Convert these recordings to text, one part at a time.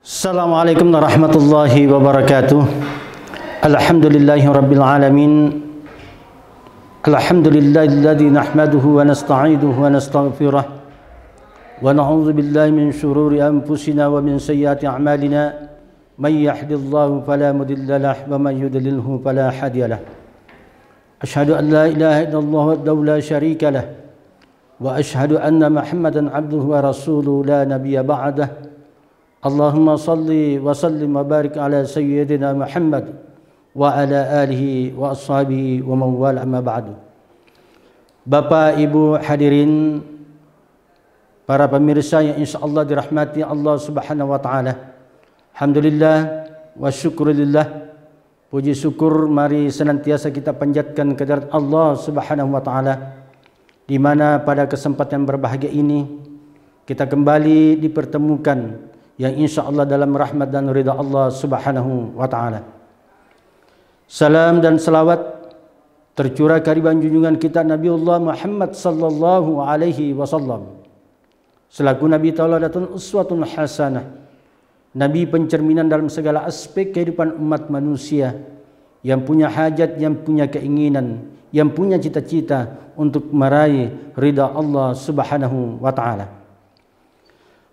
Assalamualaikum warahmatullahi wabarakatuh. Alhamdulillahi rabbil alamin. Alhamdulillahilladzi nahmaduhu wa nasta'inuhu wa nastaghfiruh wa na'udzu billahi min shururi anfusina wa min sayyiati a'malina. May yahdihillahu fala mudilla lahu wa may yudlilhu fala hadiya lahu. Asyhadu an la ilaha illallah wahdahu la syarika lahu wa asyhadu anna Muhammadan 'abduhu wa rasuluhu la nabiyya ba'dahu. Allahumma salli wa sallim wa barik ala sayyidina Muhammad wa ala alihi wa ashabihi wa man wala amma ba'du. Bapak Ibu hadirin, para pemirsa yang insyaallah dirahmati Allah Subhanahu wa taala. Alhamdulillah wa syukurillah. Puji syukur mari senantiasa kita panjatkan kehadirat Allah Subhanahu wa taala, di mana pada kesempatan berbahagia ini kita kembali dipertemukan yang insyaallah dalam rahmat dan ridha Allah Subhanahu wa taala. Salam dan salawat tercurah kehadiran junjungan kita Nabiullah Muhammad sallallahu alaihi wasallam selaku nabi tauladatun uswatun hasanah, nabi pencerminan dalam segala aspek kehidupan umat manusia, yang punya hajat, yang punya keinginan, yang punya cita-cita untuk meraih ridha Allah Subhanahu wa taala.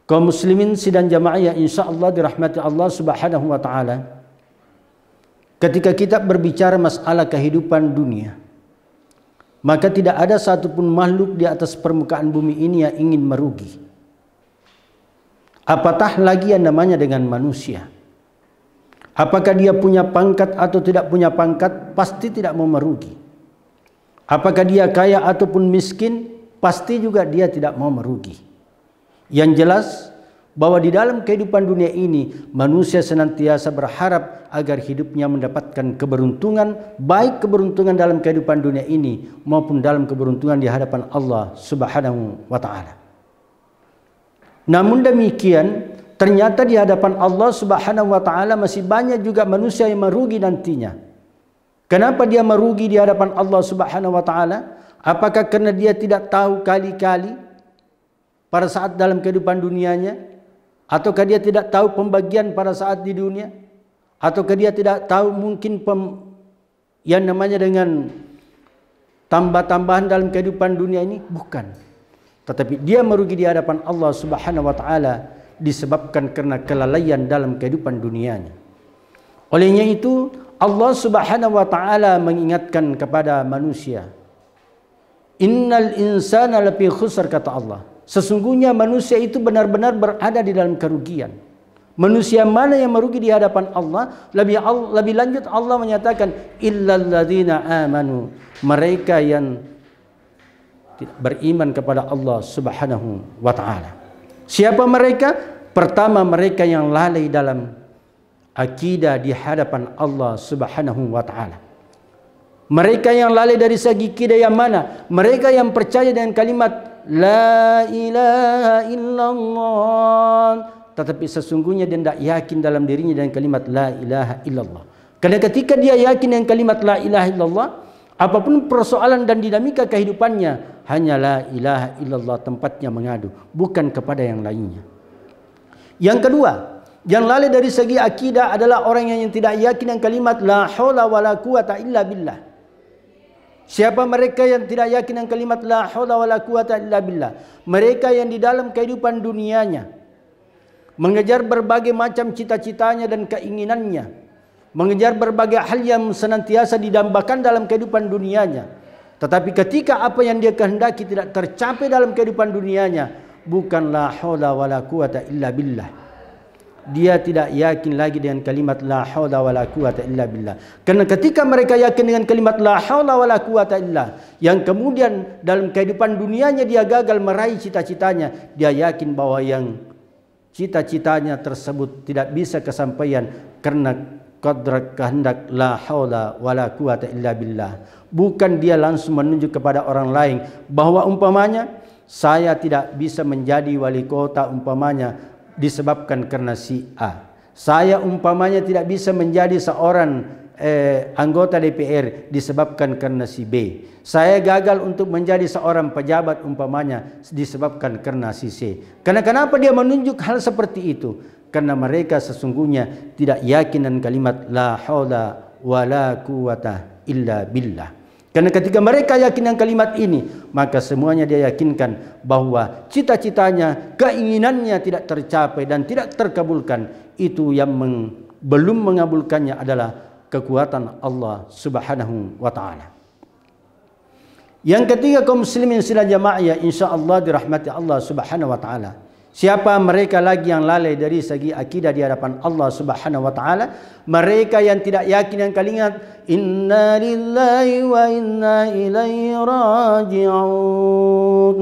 Kaum muslimin sidang jamaah yang insyaallah dirahmati Allah Subhanahu wa taala, ketika kita berbicara masalah kehidupan dunia, maka tidak ada satupun makhluk di atas permukaan bumi ini yang ingin merugi. Apatah lagi yang namanya dengan manusia. Apakah dia punya pangkat atau tidak punya pangkat, pasti tidak mau merugi. Apakah dia kaya ataupun miskin, pasti juga dia tidak mau merugi. Yang jelas bahwa di dalam kehidupan dunia ini manusia senantiasa berharap agar hidupnya mendapatkan keberuntungan, baik keberuntungan dalam kehidupan dunia ini maupun dalam keberuntungan di hadapan Allah Subhanahu wa taala. Namun demikian, ternyata di hadapan Allah Subhanahu wa taala masih banyak juga manusia yang merugi nantinya. Kenapa dia merugi di hadapan Allah Subhanahu wa taala? Apakah karena dia tidak tahu kali-kali pada saat dalam kehidupan dunianya, ataukah dia tidak tahu pembagian pada saat di dunia, ataukah dia tidak tahu mungkin yang namanya dengan tambah-tambahan dalam kehidupan dunia ini? Bukan, tetapi dia merugi di hadapan Allah Subhanahu wa taala disebabkan karena kelalaian dalam kehidupan dunianya. Olehnya itu Allah Subhanahu wa taala mengingatkan kepada manusia, innal insana lafi khusr, kata Allah. Sesungguhnya manusia itu benar-benar berada di dalam kerugian. Manusia mana yang merugi di hadapan Allah? Lebih lanjut Allah menyatakan illalladzina amanu, mereka yang beriman kepada Allah Subhanahu wa taala. Siapa mereka? Pertama, mereka yang lalai dalam akidah di hadapan Allah Subhanahu wa taala. Mereka yang lalai dari segi akidah yang mana? Mereka yang percaya dengan kalimat la ilaha illallah, tetapi sesungguhnya dia tidak yakin dalam dirinya dengan kalimat la ilaha illallah. Karena ketika dia yakin dengan kalimat la ilaha illallah, apapun persoalan dan dinamika kehidupannya, hanya la ilaha illallah tempatnya mengadu, bukan kepada yang lainnya. Yang kedua, yang lalai dari segi akidah adalah orang yang tidak yakin dengan kalimat la haula wala quwata illa billah. Siapa mereka yang tidak yakin dengan kalimat la haula wala quwata illa billah? Mereka yang di dalam kehidupan dunianya mengejar berbagai macam cita-citanya dan keinginannya, mengejar berbagai hal yang senantiasa didambakan dalam kehidupan dunianya, tetapi ketika apa yang dia kehendaki tidak tercapai dalam kehidupan dunianya, bukan la haula wala quwata illa billah. Dia tidak yakin lagi dengan kalimat la haula wala quwata illa billah. Karena ketika mereka yakin dengan kalimat la haula wala quwata illa, yang kemudian dalam kehidupan dunianya dia gagal meraih cita-citanya, dia yakin bahwa yang cita-citanya tersebut tidak bisa kesampaian karena qadrat kehendak la haula wala quwata illa billah. Bukan dia langsung menunjuk kepada orang lain bahwa umpamanya saya tidak bisa menjadi wali kota umpamanya disebabkan karena si A. Saya umpamanya tidak bisa menjadi seorang anggota DPR disebabkan karena si B. Saya gagal untuk menjadi seorang pejabat umpamanya disebabkan karena si C. Karena kenapa dia menunjuk hal seperti itu? karena mereka sesungguhnya tidak yakin dengan kalimat la haula wala quwata illa billah. Karena ketika mereka yakin dengan kalimat ini, maka semuanya dia yakinkan bahwa cita-citanya, keinginannya tidak tercapai dan tidak terkabulkan. Itu yang belum mengabulkannya adalah kekuatan Allah Subhanahu wa taala. Yang ketiga, kaum muslimin sidang jamaah ya insyaallah dirahmati Allah Subhanahu wa taala. Siapa mereka lagi yang lalai dari segi akidah di hadapan Allah Subhanahu wa taala? Mereka yang tidak yakin dengan kalimat inna lillahi wa inna ilaihi raji'un.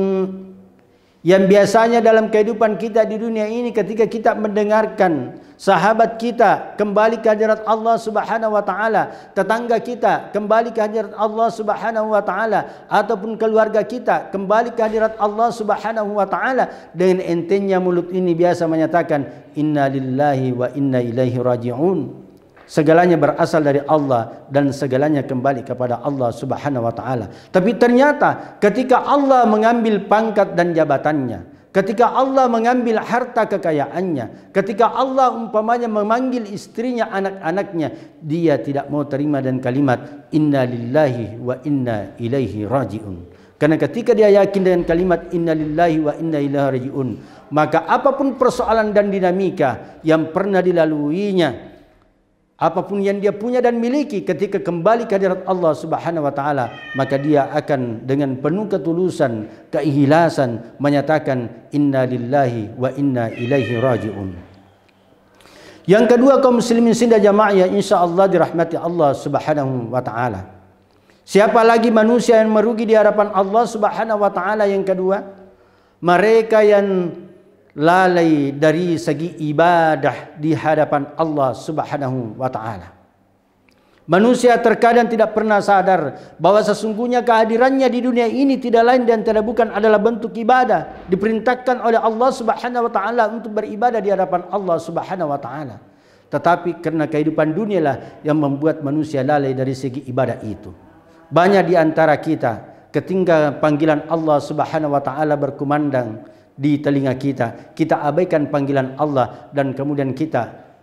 Yang biasanya dalam kehidupan kita di dunia ini ketika kita mendengarkan sahabat kita kembali ke hadirat Allah Subhanahu wa taala, tetangga kita kembali ke hadirat Allah Subhanahu wa taala, ataupun keluarga kita kembali ke hadirat Allah Subhanahu wa taala, dengan entengnya mulut ini biasa menyatakan inna lillahi wa inna ilaihi raji'un. Segalanya berasal dari Allah dan segalanya kembali kepada Allah Subhanahu wa taala. Tapi ternyata ketika Allah mengambil pangkat dan jabatannya, ketika Allah mengambil harta kekayaannya, ketika Allah umpamanya memanggil istrinya, anak-anaknya, dia tidak mau terima dan kalimat inna lillahi wa inna ilaihi raji'un. Karena ketika dia yakin dengan kalimat inna lillahi wa inna ilaihi raji'un, maka apapun persoalan dan dinamika yang pernah dilaluinya, apapun yang dia punya dan miliki, ketika kembali ke hadirat Allah Subhanahu wa taala, maka dia akan dengan penuh ketulusan, keikhlasan menyatakan inna lillahi wa inna ilaihi raji'un. Yang kedua, kaum muslimin sidang jamaah ya insyaallah dirahmati Allah Subhanahu wa taala. Siapa lagi manusia yang merugi di hadapan Allah Subhanahu wa taala? Yang kedua, mereka yang lalai dari segi ibadah di hadapan Allah Subhanahu wa taala. Manusia terkadang tidak pernah sadar bahwa sesungguhnya kehadirannya di dunia ini tidak lain dan tidak bukan adalah bentuk ibadah. Diperintahkan oleh Allah Subhanahu wa taala untuk beribadah di hadapan Allah Subhanahu wa taala. Tetapi karena kehidupan dunia lah yang membuat manusia lalai dari segi ibadah itu. Banyak di antara kita ketika panggilan Allah Subhanahu wa taala berkumandang di telinga kita, kita abaikan panggilan Allah dan kemudian kita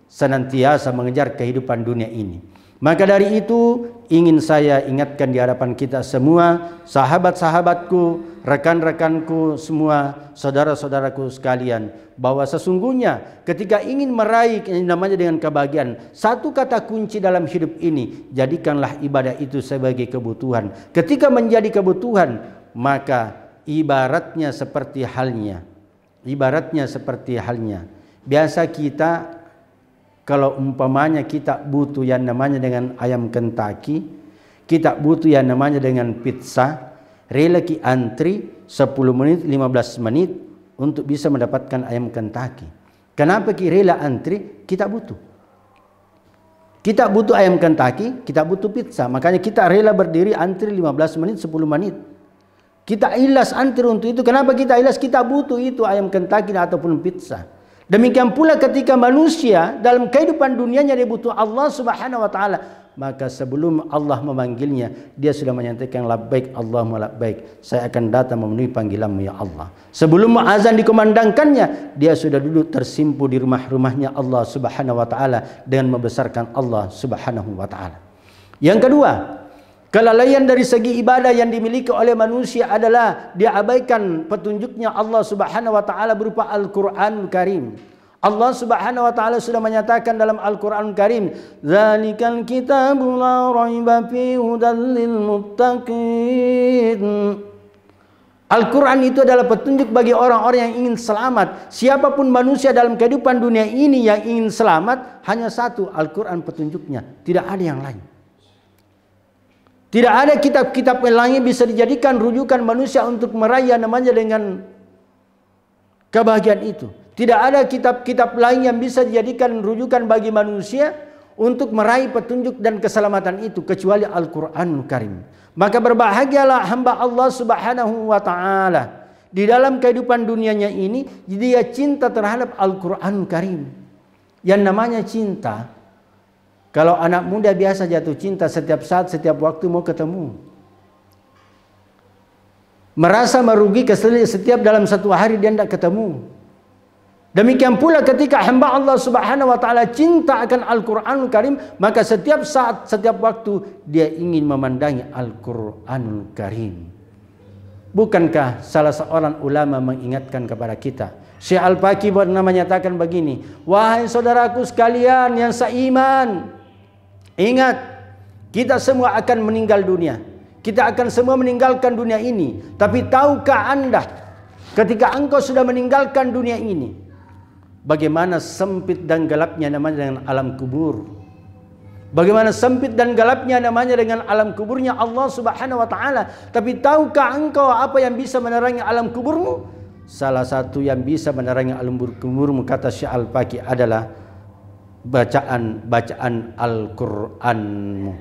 senantiasa mengejar kehidupan dunia ini. Maka dari itu ingin saya ingatkan di hadapan kita semua, sahabat-sahabatku, rekan-rekanku semua, saudara-saudaraku sekalian, bahwa sesungguhnya ketika ingin meraih yang namanya dengan kebahagiaan, satu kata kunci dalam hidup ini, jadikanlah ibadah itu sebagai kebutuhan. Ketika menjadi kebutuhan, maka ibaratnya seperti halnya biasa kita kalau umpamanya kita butuh yang namanya dengan ayam Kentucky, kita butuh yang namanya dengan pizza, rela ki antri 10 menit 15 menit untuk bisa mendapatkan ayam Kentucky. Kenapa ki rela antri? Kita butuh ayam Kentucky, kita butuh pizza, makanya kita rela berdiri antri 15 menit 10 menit. Kita ikhlas antri untuk itu. Kenapa kita ikhlas? Kita butuh itu ayam Kentucky ataupun pizza. Demikian pula ketika manusia dalam kehidupan dunianya dia butuh Allah Subhanahu wa taala, maka sebelum Allah memanggilnya, dia sudah menyatakan labbaik Allahumma labbaik, saya akan datang memenuhi panggilanmu ya Allah. Sebelum azan dikumandangkannya, dia sudah duduk tersimpu di rumahnya Allah Subhanahu wa taala dengan membesarkan Allah Subhanahu wa taala. Yang kedua, kelalaian dari segi ibadah yang dimiliki oleh manusia adalah dia abaikan petunjuknya Allah Subhanahu wa taala berupa Al-Qur'anul Karim. Allah Subhanahu wa taala sudah menyatakan dalam Al-Qur'anul Karim, "Dzalikal kitabu la raiba fihi hudal lil muttaqin." Al-Quran itu adalah petunjuk bagi orang-orang yang ingin selamat. Siapapun manusia dalam kehidupan dunia ini yang ingin selamat, hanya satu, Al-Quran petunjuknya, tidak ada yang lain. Tidak ada kitab-kitab yang lain bisa dijadikan rujukan manusia untuk meraih namanya dengan kebahagiaan itu. Tidak ada kitab-kitab lain yang bisa dijadikan rujukan bagi manusia untuk meraih petunjuk dan keselamatan itu kecuali Al-Qur'anul Karim. Maka berbahagialah hamba Allah Subhanahu wa taala di dalam kehidupan dunianya ini, dia cinta terhadap Al-Qur'anul Karim. Yang namanya cinta, kalau anak muda biasa jatuh cinta setiap saat, setiap waktu mau ketemu. Merasa merugi setiap dalam satu hari dia tidak ketemu. Demikian pula ketika hamba Allah Subhanahu wa taala cinta akan Al-Qur'anul Karim, maka setiap saat, setiap waktu dia ingin memandangi Al-Qur'anul Karim. Bukankah salah seorang ulama mengingatkan kepada kita, Syekh Al-Baqi pernah menyatakan begini, wahai saudaraku sekalian yang seiman, ingat, kita semua akan meninggal dunia. Kita akan semua meninggalkan dunia ini. Tapi tahukah Anda, ketika engkau sudah meninggalkan dunia ini, bagaimana sempit dan gelapnya namanya dengan alam kubur. Bagaimana sempit dan gelapnya namanya dengan alam kuburnya Allah Subhanahu wa taala. Tapi tahukah engkau apa yang bisa menerangi alam kuburmu? Salah satu yang bisa menerangi alam kuburmu, kata Syekh Al-Baqi, adalah bacaan Al-Qur'anmu.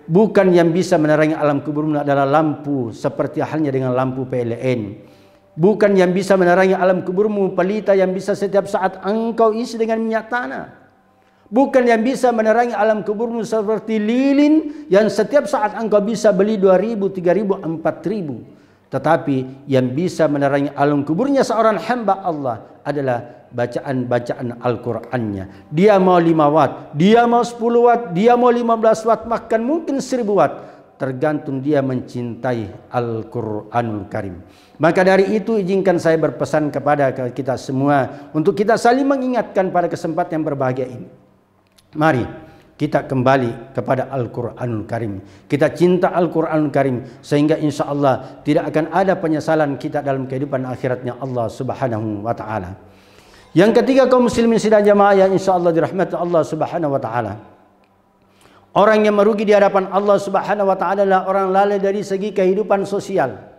Bukan yang bisa menerangi alam kuburmu adalah lampu seperti halnya dengan lampu PLN. Bukan yang bisa menerangi alam kuburmu pelita yang bisa setiap saat engkau isi dengan minyak tanah. Bukan yang bisa menerangi alam kuburmu seperti lilin yang setiap saat engkau bisa beli 2.000, 3.000, 4.000. Tetapi yang bisa menerangi alam kuburnya seorang hamba Allah adalah bacaan-bacaan Al-Qur'annya. Dia mau 5 watt, dia mau 10 watt, dia mau 15 watt, bahkan mungkin 1000 watt. Tergantung dia mencintai Al-Qur'anul Karim. Maka dari itu izinkan saya berpesan kepada kita semua untuk kita saling mengingatkan pada kesempatan yang berbahagia ini. Mari kita kembali kepada Al-Qur'anul Karim. Kita cinta Al-Qur'anul Karim sehingga insya Allah tidak akan ada penyesalan kita dalam kehidupan akhiratnya Allah Subhanahu wa taala. Yang ketiga, kaum muslimin sidang jamaah yang insya Allah dirahmati Allah Subhanahu wa taala. Orang yang merugi di hadapan Allah Subhanahu wa taala adalah orang lalai dari segi kehidupan sosial.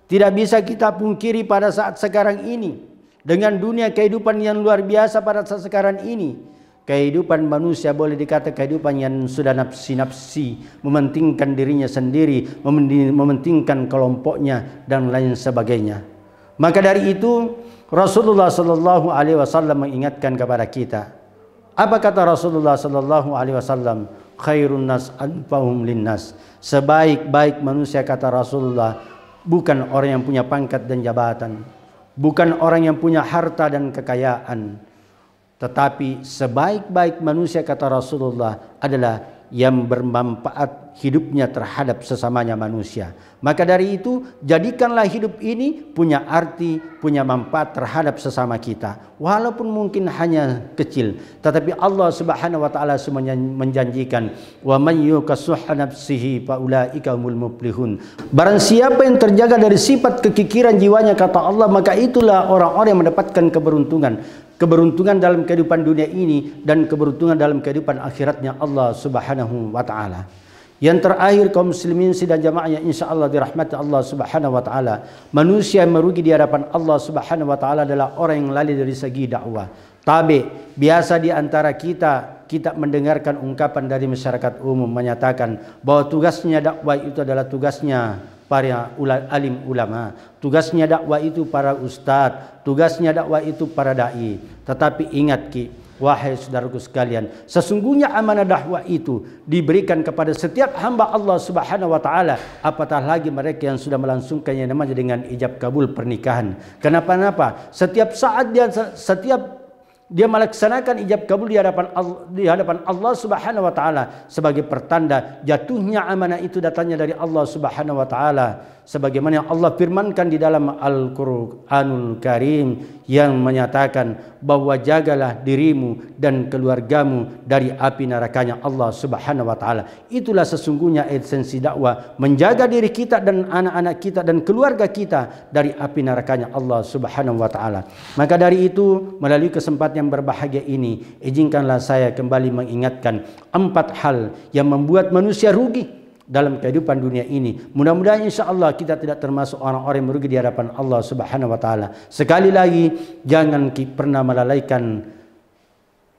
Tidak bisa kita pungkiri pada saat sekarang ini, dengan dunia kehidupan yang luar biasa pada saat sekarang ini, kehidupan manusia boleh dikata kehidupan yang sudah nafsi-nafsi, mementingkan dirinya sendiri, mementingkan kelompoknya dan lain sebagainya. Maka dari itu Rasulullah sallallahu alaihi wasallam mengingatkan kepada kita. Apa kata Rasulullah sallallahu alaihi wasallam? Khairun nas anfa'uhum linnas. Sebaik-baik manusia, kata Rasulullah, bukan orang yang punya pangkat dan jabatan, bukan orang yang punya harta dan kekayaan, tetapi sebaik-baik manusia, kata Rasulullah, adalah yang bermanfaat hidupnya terhadap sesamanya manusia. Maka dari itu jadikanlah hidup ini punya arti, punya manfaat terhadap sesama kita, walaupun mungkin hanya kecil. Tetapi Allah Subhanahu wa taala menjanjikan, wa may yukassuha nafsihi faulaika humul muflihun. Barang siapa yang terjaga dari sifat kekikiran jiwanya, kata Allah, maka itulah orang-orang yang mendapatkan keberuntungan. Keberuntungan dalam kehidupan dunia ini dan keberuntungan dalam kehidupan akhiratnya Allah Subhanahu wa taala. Yang terakhir, kaum muslimin sidang jamaah yang insyaallah dirahmati Allah Subhanahu wa taala, manusia yang merugi di hadapan Allah Subhanahu wa taala adalah orang yang lalai dari segi dakwah. Tabe, biasa di antara kita mendengarkan ungkapan dari masyarakat umum menyatakan bahwa tugasnya dakwah itu adalah tugasnya para alim ulama, tugasnya dakwah itu para ustadz, tugasnya dakwah itu para dai. Tetapi ingat wahai saudaraku sekalian, sesungguhnya amanah dakwah itu diberikan kepada setiap hamba Allah Subhanahu wa taala, apatah lagi mereka yang sudah melangsungkannya namanya dengan ijab kabul pernikahan. Kenapa? Setiap saat dia melaksanakan ijab kabul di hadapan Allah Subhanahu wa taala sebagai pertanda jatuhnya amanah itu datangnya dari Allah Subhanahu wa taala, sebagaimana yang Allah firmankan di dalam Al-Qur'anul Karim yang menyatakan bahwa jagalah dirimu dan keluargamu dari api nerakanya Allah Subhanahu wa taala. Itulah sesungguhnya esensi dakwah, menjaga diri kita dan anak-anak kita dan keluarga kita dari api nerakanya Allah Subhanahu wa taala. Maka dari itu, melalui kesempatan yang berbahagia ini, izinkanlah saya kembali mengingatkan 4 hal yang membuat manusia rugi dalam kehidupan dunia ini. Mudah-mudahan insya-Allah kita tidak termasuk orang-orang yang merugi di hadapan Allah Subhanahu wa taala. Sekali lagi, jangan pernah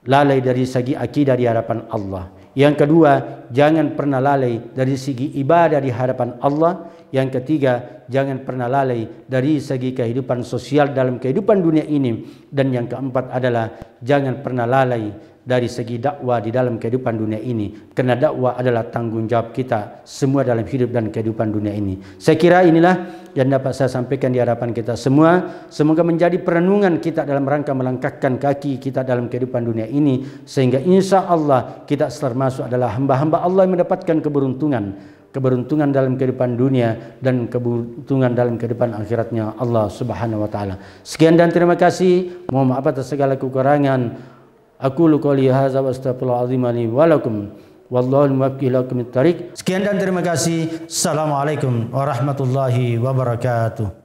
lalai dari segi akidah di hadapan Allah. Yang kedua, jangan pernah lalai dari segi ibadah di hadapan Allah. Yang ketiga, jangan pernah lalai dari segi kehidupan sosial dalam kehidupan dunia ini. Dan yang keempat adalah jangan pernah lalai dari segi dakwah di dalam kehidupan dunia ini. Karena dakwah adalah tanggung jawab kita semua dalam hidup dan kehidupan dunia ini. Saya kira inilah yang dapat saya sampaikan di hadapan kita semua. Semoga menjadi perenungan kita dalam rangka melangkahkan kaki kita dalam kehidupan dunia ini. Sehingga insya Allah kita termasuk adalah hamba-hamba Allah yang mendapatkan keberuntungan. Keberuntungan dalam kehidupan dunia dan keberuntungan dalam kehidupan akhiratnya Allah Subhanahu wa taala. Sekian dan terima kasih. Mohon maaf atas segala kekurangan. Aqulu qouli hadza wa astaghfirullahal azim li wa lakum. Wallahul muwaffiq ila aqwamit thariq. Sekian dan terima kasih. Assalamualaikum warahmatullahi wabarakatuh.